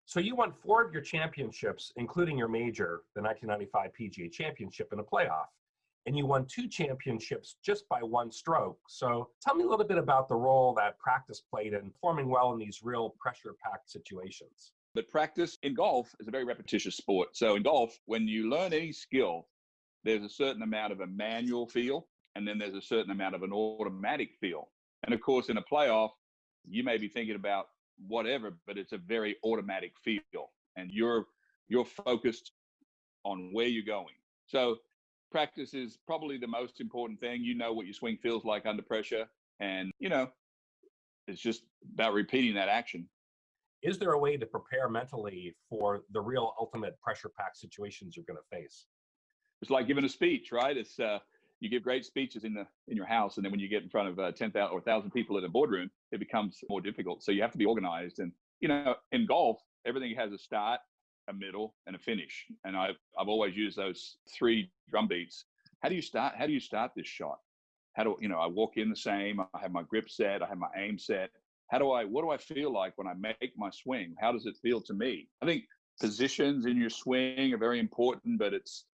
So you won 4 of your championships, including your major, the 1995 PGA Championship, in a playoff. And you won 2 championships just by 1 stroke. So tell me a little bit about the role that practice played in performing well in these real pressure-packed situations. But practice in golf is a very repetitious sport. So in golf, when you learn any skill, there's a certain amount of a manual feel, and then there's a certain amount of an automatic feel. And of course, in a playoff, you may be thinking about whatever, but it's a very automatic feel, and you're focused on where you're going. So practice is probably the most important thing. You know what your swing feels like under pressure, and it's just about repeating that action. Is there a way to prepare mentally for the real ultimate pressure-packed situations you're going to face? It's like giving a speech, right? It's you give great speeches in your house, and then when you get in front of 10,000 or 1,000 people in a boardroom, it becomes more difficult. So you have to be organized. And in golf, everything has a start, a middle, and a finish. And I've always used those 3 drum beats. How do you start this shot? I walk in the same. I have my grip set. I have my aim set. What do I feel like when I make my swing? How does it feel to me? I think positions in your swing are very important, but it's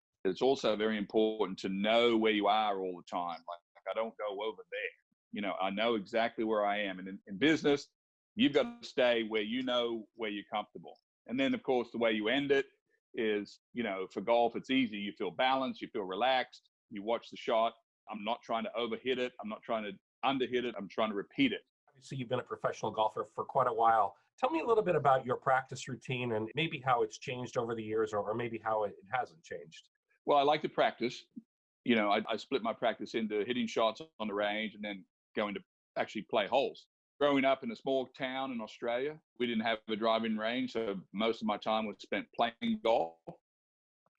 also very important to know where you are all the time. Like I don't go over there. I know exactly where I am. And in business, you've got to stay where where you're comfortable. And then, of course, the way you end it is, for golf, it's easy. You feel balanced. You feel relaxed. You watch the shot. I'm not trying to overhit it. I'm not trying to underhit it. I'm trying to repeat it. Obviously, you've been a professional golfer for quite a while. Tell me a little bit about your practice routine and maybe how it's changed over the years, or maybe how it hasn't changed. Well, I like to practice. I split my practice into hitting shots on the range and then going to actually play holes. Growing up in a small town in Australia, we didn't have a driving range, so most of my time was spent playing golf.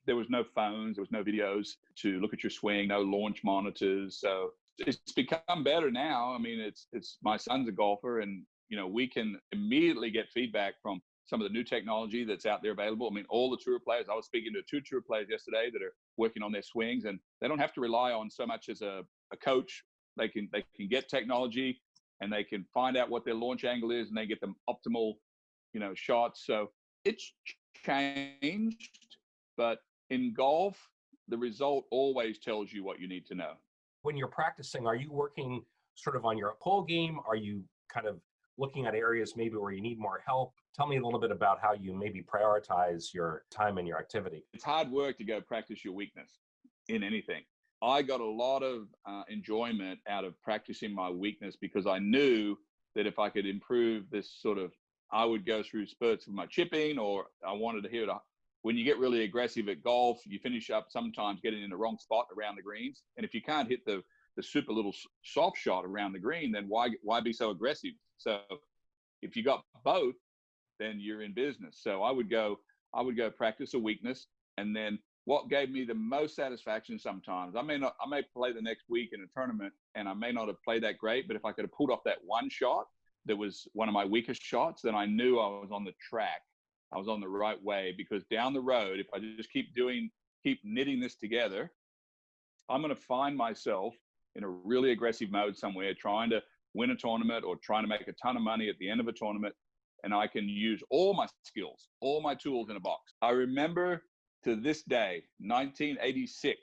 There was no phones, there was no videos to look at your swing, no launch monitors. So it's become better now. I mean, it's my son's a golfer, and we can immediately get feedback from some of the new technology that's out there available. I mean, all the tour players, I was speaking to 2 tour players yesterday that are working on their swings, and they don't have to rely on so much as a coach. They can get technology, and they can find out what their launch angle is, and they get them optimal, shots. So it's changed, but in golf, the result always tells you what you need to know. When you're practicing, are you working sort of on your pull game? Are you kind of looking at areas maybe where you need more help? Tell me a little bit about how you maybe prioritize your time and your activity. It's hard work to go practice your weakness in anything. I got a lot of enjoyment out of practicing my weakness, because I knew that if I could improve this I would go through spurts of my chipping, or I wanted to hit it. When you get really aggressive at golf, you finish up sometimes getting in the wrong spot around the greens. And if you can't hit the super little soft shot around the green, then why be so aggressive? So if you got both, then you're in business. So I would go practice a weakness. And then what gave me the most satisfaction sometimes, I may play the next week in a tournament, and I may not have played that great, but if I could have pulled off that one shot that was one of my weakest shots, then I knew I was on the track. I was on the right way, because down the road, if I just keep knitting this together, I'm going to find myself in a really aggressive mode somewhere, trying to win a tournament or trying to make a ton of money at the end of a tournament. And I can use all my skills, all my tools in a box. I remember to this day, 1986,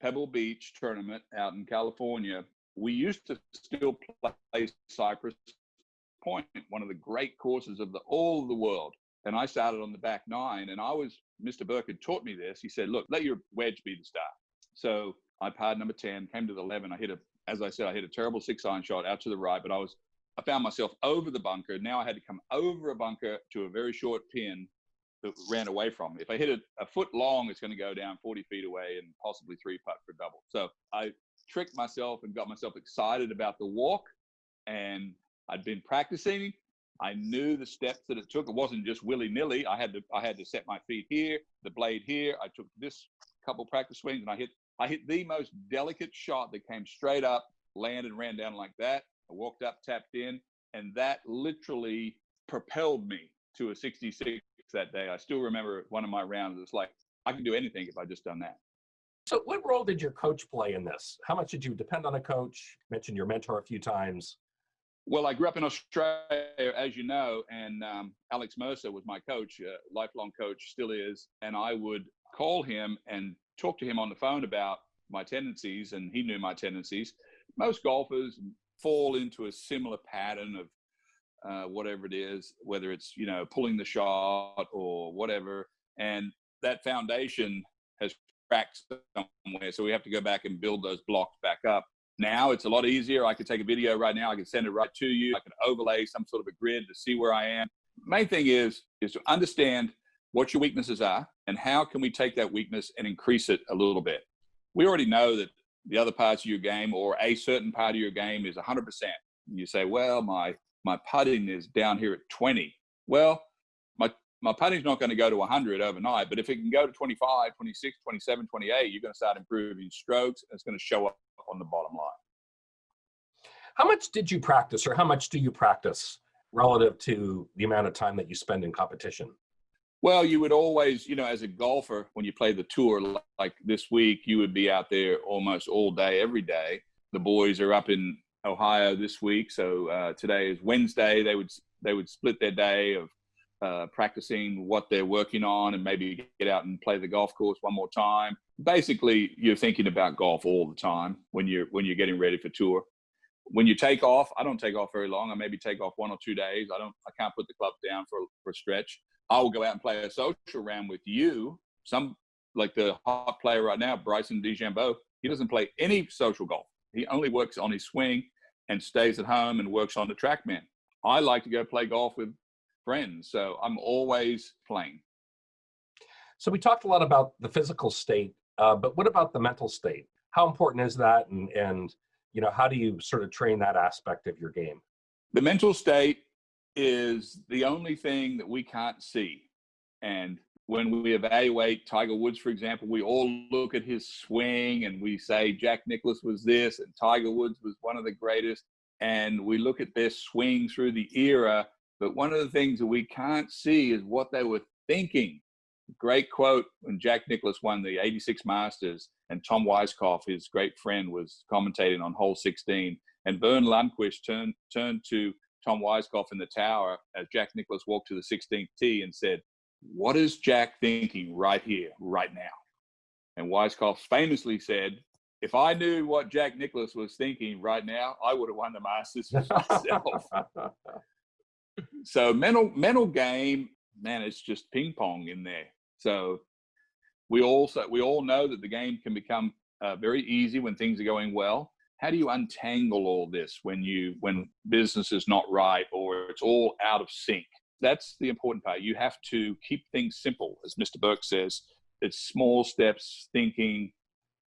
Pebble Beach tournament out in California. We used to still play Cypress Point, one of the great courses of all of the world. And I started on the back 9, and Mr. Burke had taught me this. He said, look, let your wedge be the star. So I parred number 10, came to the 11. I hit a terrible 6-iron shot out to the right, but I found myself over the bunker. Now I had to come over a bunker to a very short pin that ran away from me. If I hit it a foot long, it's going to go down 40 feet away and possibly 3-putt for double. So I tricked myself and got myself excited about the walk, and I'd been practicing. I knew the steps that it took. It wasn't just willy-nilly. I had to set my feet here, the blade here. I took this couple practice swings, and I hit the most delicate shot that came straight up, landed, ran down like that. I walked up, tapped in, and that literally propelled me to a 66 that day. I still remember one of my rounds. It's like, I can do anything if I just done that. So what role did your coach play in this? How much did you depend on a coach? You mentioned your mentor a few times. Well, I grew up in Australia, as you know, and Alex Mercer was my coach, lifelong coach, still is. And I would call him and talk to him on the phone about my tendencies, and he knew my tendencies. Most golfers fall into a similar pattern of whatever it is, whether it's, pulling the shot or whatever. And that foundation has cracked somewhere. So we have to go back and build those blocks back up. Now it's a lot easier. I could take a video right now. I can send it right to you. I can overlay some sort of a grid to see where I am. Main thing is to understand what your weaknesses are and how can we take that weakness and increase it a little bit. We already know that the other parts of your game or a certain part of your game is 100%. You say, well, my putting is down here at 20. Well, my putting's not going to go to 100 overnight, but if it can go to 25, 26, 27, 28, you're going to start improving strokes, and it's going to show up on the bottom line. How much did you practice, or how much do you practice relative to the amount of time that you spend in competition? Well, you would always, as a golfer, when you play the tour, like this week, you would be out there almost all day, every day. The boys are up in Ohio this week, so today is Wednesday. They would split their day of practicing what they're working on and maybe get out and play the golf course one more time. Basically, you're thinking about golf all the time when you're getting ready for tour. When you take off, I don't take off very long. I maybe take off 1 or 2 days. I can't put the club down for a stretch. I will go out and play a social round with you. Some, like the hot player right now, Bryson DeChambeau, he doesn't play any social golf. He only works on his swing and stays at home and works on the TrackMan. I like to go play golf with friends, so I'm always playing. So we talked a lot about the physical state, but what about the mental state? How important is that, and how do you sort of train that aspect of your game? The mental state is the only thing that we can't see. And when we evaluate Tiger Woods, for example, we all look at his swing and we say Jack Nicklaus was this and Tiger Woods was one of the greatest. And we look at their swing through the era. But one of the things that we can't see is what they were thinking. Great quote when Jack Nicklaus won the 86 Masters and Tom Weiskopf, his great friend, was commentating on hole 16. And Vern Lundquist turned to Tom Weiskopf in the tower as Jack Nicklaus walked to the 16th tee and said, "What is Jack thinking right here, right now?" And Weiskopf famously said, "If I knew what Jack Nicklaus was thinking right now, I would have won the Masters myself." So mental game, man, it's just ping pong in there. So we all know that the game can become very easy when things are going well. How do you untangle all this when business is not right or it's all out of sync? That's the important part. You have to keep things simple, as Mr. Burke says. It's small steps, thinking.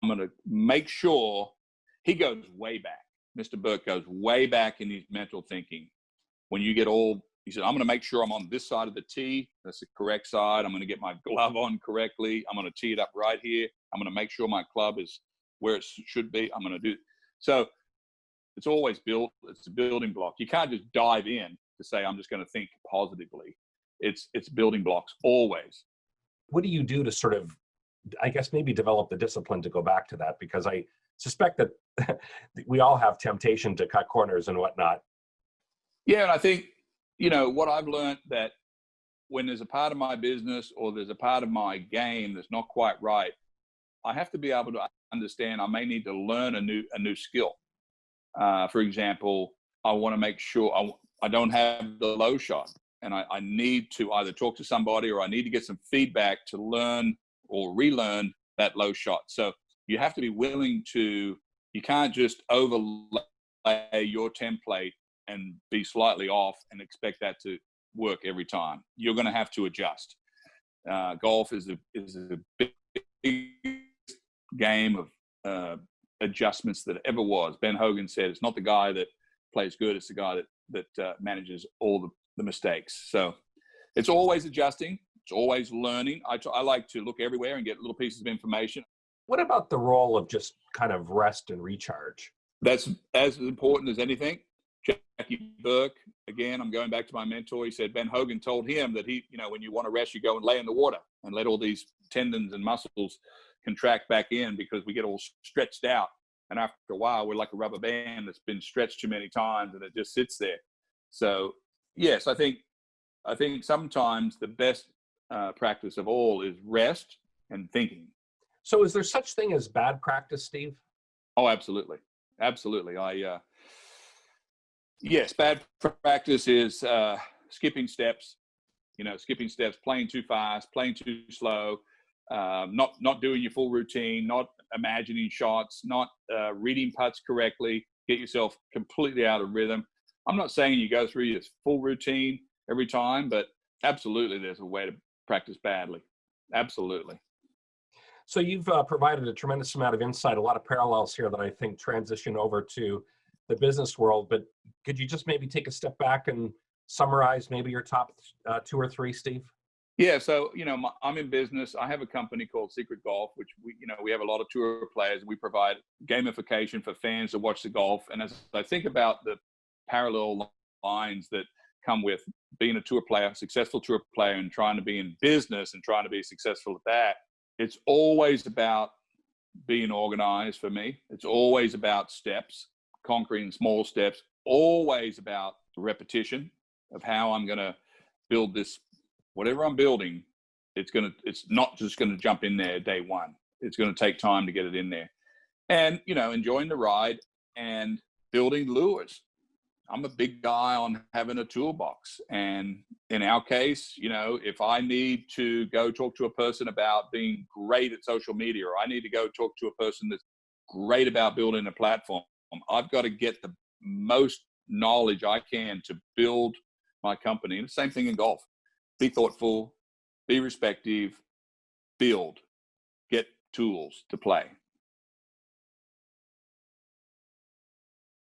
I'm going to make sure. He goes way back. Mr. Burke goes way back in his mental thinking. When you get he said, I'm going to make sure I'm on this side of the tee. That's the correct side. I'm going to get my glove on correctly. I'm going to tee it up right here. I'm going to make sure my club is where it should be. I'm going to do. So it's always built. It's a building block. You can't just dive in to say, I'm just going to think positively. It's building blocks always. What do you do to sort of, I guess, maybe develop the discipline to go back to that? Because I suspect that we all have temptation to cut corners and whatnot. Yeah, and I think, what I've learned, that when there's a part of my business or there's a part of my game that's not quite right, I have to be able to understand I may need to learn a new skill. For example, I want to make sure I don't have the low shot, and I need to either talk to somebody or I need to get some feedback to learn or relearn that low shot. So you have to be willing to, you can't just overlay your template and be slightly off and expect that to work every time. You're going to have to adjust. Golf is a big game of adjustments that ever was. Ben Hogan said, it's not the guy that plays good, it's the guy that manages all the mistakes. So it's always adjusting. It's always learning. I like to look everywhere and get little pieces of information. What about the role of just kind of rest and recharge? That's as important as anything. Jackie Burke, again, I'm going back to my mentor. He said Ben Hogan told him that when you want to rest, you go and lay in the water and let all these tendons and muscles contract back in, because we get all stretched out And after a while, we're like a rubber band that's been stretched too many times and it just sits there. So yes, I think sometimes the best practice of all is rest and thinking. So is there such thing as bad practice, Steve? Oh, absolutely. Absolutely. Yes, bad practice is skipping steps, playing too fast, playing too slow, not doing your full routine, not imagining shots, not reading putts correctly, get yourself completely out of rhythm. I'm not saying you go through your full routine every time, but absolutely there's a way to practice badly. Absolutely. So you've provided a tremendous amount of insight, a lot of parallels here that I think transition over to the business world, but could you just maybe take a step back and summarize maybe your top 2 or 3, Steve? Yeah, so I'm in business. I have a company called Secret Golf, which we have a lot of tour players, and we provide gamification for fans to watch the golf. And as I think about the parallel lines that come with being a tour player, successful tour player, and trying to be in business and trying to be successful at that, it's always about being organized for me. It's always about steps, conquering small steps, always about repetition of how I'm going to build this. Whatever I'm building, it's not just going to jump in there day one. It's going to take time to get it in there. And, enjoying the ride and building lures. I'm a big guy on having a toolbox. And in our case, if I need to go talk to a person about being great at social media, or I need to go talk to a person that's great about building a platform, I've got to get the most knowledge I can to build my company. And the same thing in golf. Be thoughtful, be respective, build, get tools to play.